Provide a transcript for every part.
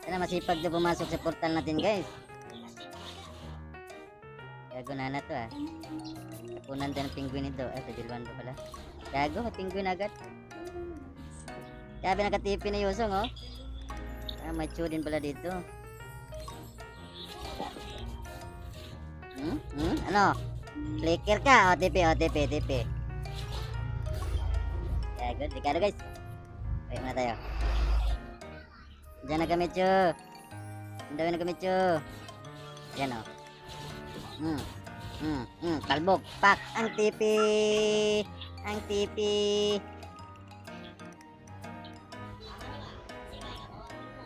Sana masipag na pumasok sa portal natin, guys. Gago na to ah. Tapunan din ang penguin ito. Ay, tabilwan pa pala. Gago, may penguin agad. Sabi nakatipi na Yusong, oh. Ah, may chew din pala dito. Ano? Clicker ka? OTP, OTP, OTP. Gago, ligado guys. Wait muna tayo. Diyan na kami, Chu. Diyan na kami, Chu. Yan, oh. Talbog. Pak. Ang tipi. Ang tipi.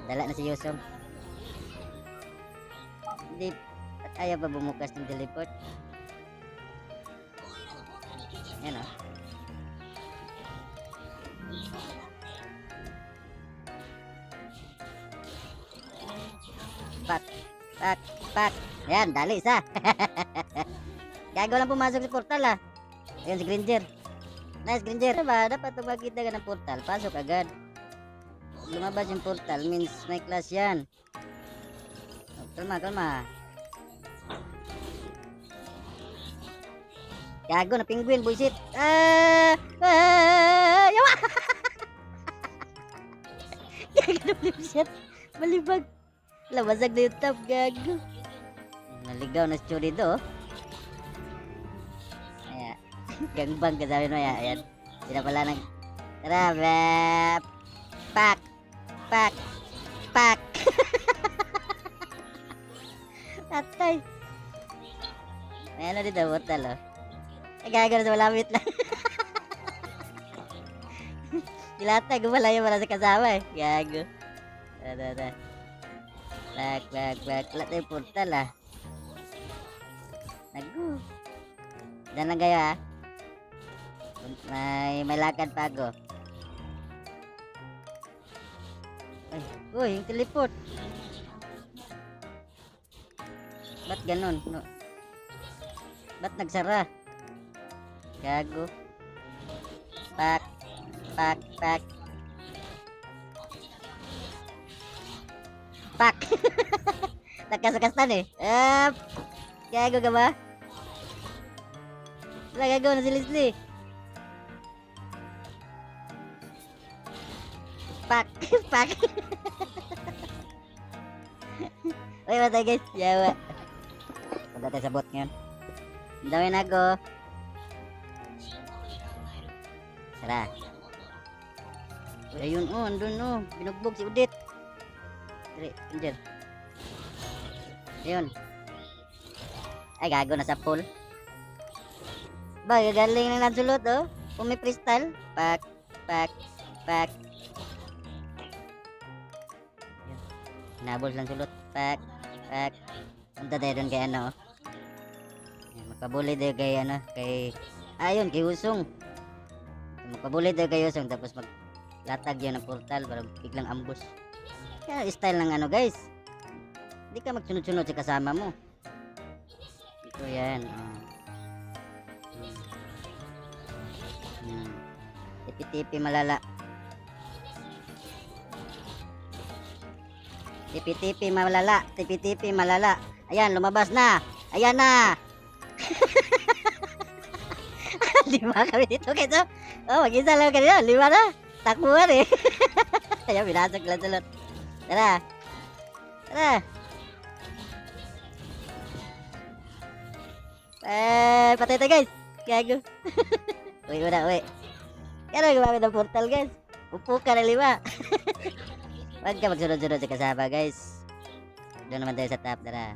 Dala na si Yusong. Hindi. At ayaw ba bumukas ng teleport? Yan, oh. Pak. Pak. Pak. Yan, dali isa. Gago lang pumasok sa portal ah. Ayan si Granger. Nice Granger. Diba? Dapat pag makita ka ng portal, pasok agad. Lumabas yung portal means may class yan. Oh, kalma, kalma. Gago na penguin, buisit. Yawa! Gago na buisit. Malibag. Labasag na yung top, gago. Naligaw na si Churi do. Ayan. Gangbang ka sabi mo, ayan. Sila pala nag... Tara, bep. Pak. Pak. Pak. Atay. May ano dito, portal, oh. Ay, gago na sa malapit lang. Dilata, gumalayo para sa kasama, eh. Gago. Tara. Bak. Wala tayo portal, ah. Nago. Diyan lang kayo, ah. May lakad pa ako. Ay, uy, yung teleport. Ba't ganun? No. Ba't nagsara? Gago. Pak. Pak. Nagkasakastan eh. Gago ka ba? Wala gago na si Leslie. Pak. Uy, matay guys. Yawa. Punta tayo sa bot ngayon. Ang dami na ako. Tara. Uy, ayun oh, andun oh. Binugbog si Udit. Tari, andyan. Ayun. Ay, gago na sa pool. Ba, gagaling na nagsulot oh. Kung may freestyle. Pak. Nabol lang sulot. Pak. Punta tayo doon kay ano. Magpabuli tayo kay ano. Ayun, kay Usong. Magpabuli tayo kay Usong. Tapos maglatag yun ng portal para biglang ambush. Kaya style ng ano guys. Hindi ka magsunod-sunod sa kasama mo. Ito yan. Tipi-tipi malala. Tipi-tipi malala. Ayan, lumabas na. Ayan na. Lima kami dito kito. Oh, mag-isa lang kanina. 5 na. Takbuhan eh. Ayan, pinasok lang sulot. Tara. Patay tayo guys. Gago. Uwi. Kaya gumamit ng portal guys. Upo ka na 5. Huwag ka magsunod-sunod sa kasama guys. Doon naman tayo sa top. Tara.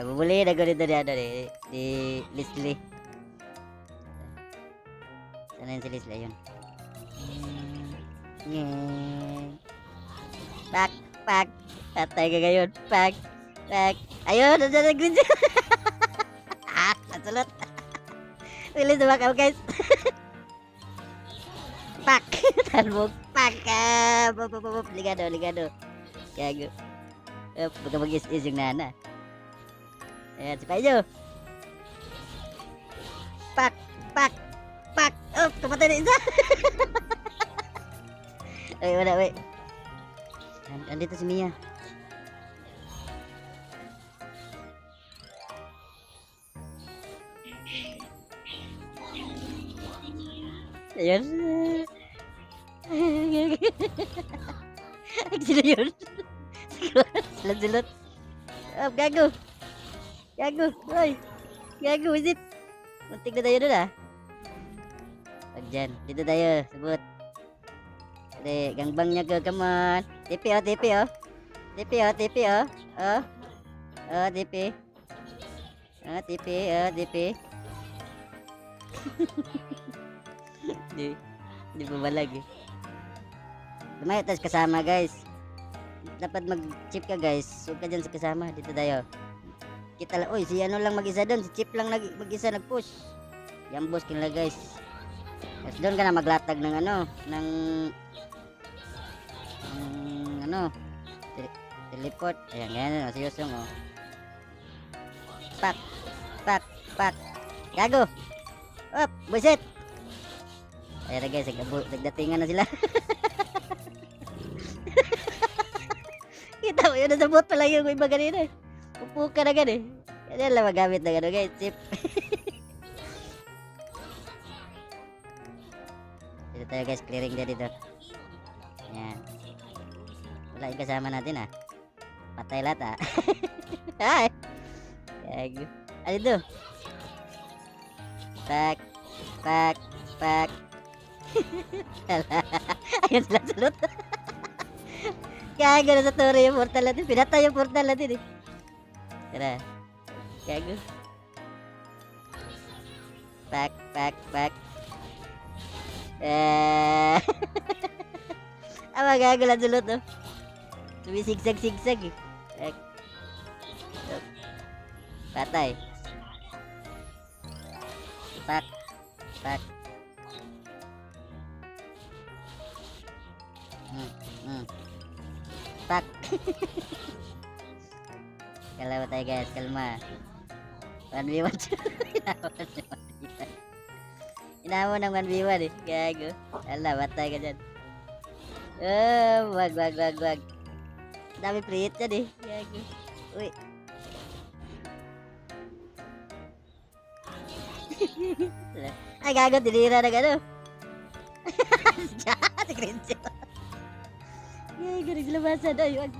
Bubuli na ko dito ni Leslie. Sana yun si Leslie? Ayun. Pak. Patay ka ngayon. Pak. Ayun, nandiyan na green. Nasulot. Bilis na bakaw guys. Pak. Tanbog. Pak. Ligado. Gago. Baka mag-is-is yung nana. Ayan, si Payo. Pak. Oh, tumatay na isa. Ay, wala, wait. Andito si Mia. Ayun. Sila yun. Silot-silot. Oh, gago. Gago. Oy. Gago, is it? Muntik na tayo dun ah. Pag dyan. Dito tayo. Subot. Dali. Gangbang niya ko. Come on. TP oh, TP oh. TP oh, TP oh. Oh. Oh, TP. Oh, TP. Oh, TP. Di bumalag eh. Lumayo tayo kasama guys. Dapat mag-chip ka guys. Huwag ka dyan sa kasama. Dito tayo. Kita lang. Uy, si ano lang mag-isa doon. Si Chip lang mag-isa nag-push. Yan boss kinala guys. Tapos doon ka na maglatag ng ano. Ng ano. Teleport. Ayan, ganyan. Si Yosong oh. Pak. Pak. Pak. Gago. Up. Buset. Ayan na guys. Nagdatingan na sila. Kita mo yun, nasa bot pa lang yung iba kanina eh. Upo ka na gan eh. Kaya lang magamit na gano'n guys, chip. Dito tayo guys, clearing dia dito. Yan. Wala yung kasama natin ah. Patay lahat ah. Ay! Gago. Ano dito? Pak. Pak. Pak. Ayun sila sulot. Gago na sa turo yung portal natin. Pinatay yung portal natin eh. Tara. Gago. Pak, pak, pak. Gago lang sulot oh. Sumisigsag-sigsag eh. Pak. Patay. Pak. Pak. Pak. Kalma tayo guys, kalma. 1v1. Inawa ng 1v1 eh. Gago. Ala, batay ka dyan. Oh, wag. Dami prit dyan eh. Gago. Uy. Ay, gago. Dinira na gano. Si Cringe. Gago, naglabasan. Ay, wag.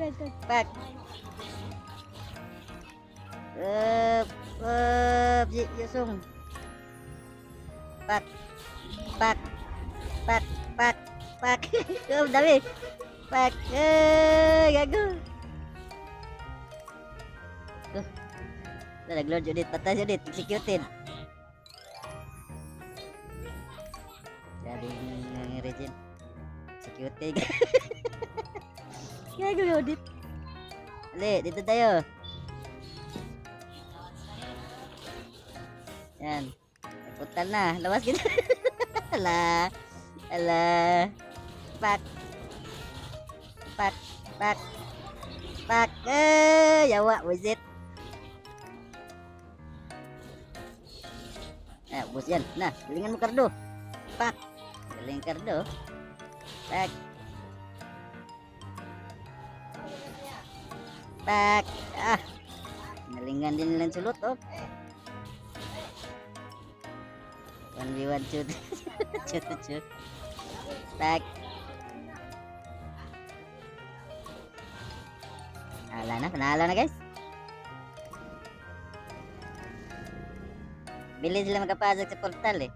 Pak. Yusung. Pak. Oh, dami. Pak. Gago. Nag-load Judith. Patay Judith. Executed. Galing Regine. Executed. Gago Judith. Ali, dito tayo. Yan. Putal na. Lawas kita. Ala. Pak. Yawa. Wizit. Bos yan. Nah, galingan mo kardo. Pak. Galing kardo. Pak. Galingan din nilang sulot oh. 1v1 shoot. Shoot. Pak. Panalo na guys. Bilis sila magkapasok sa portal eh.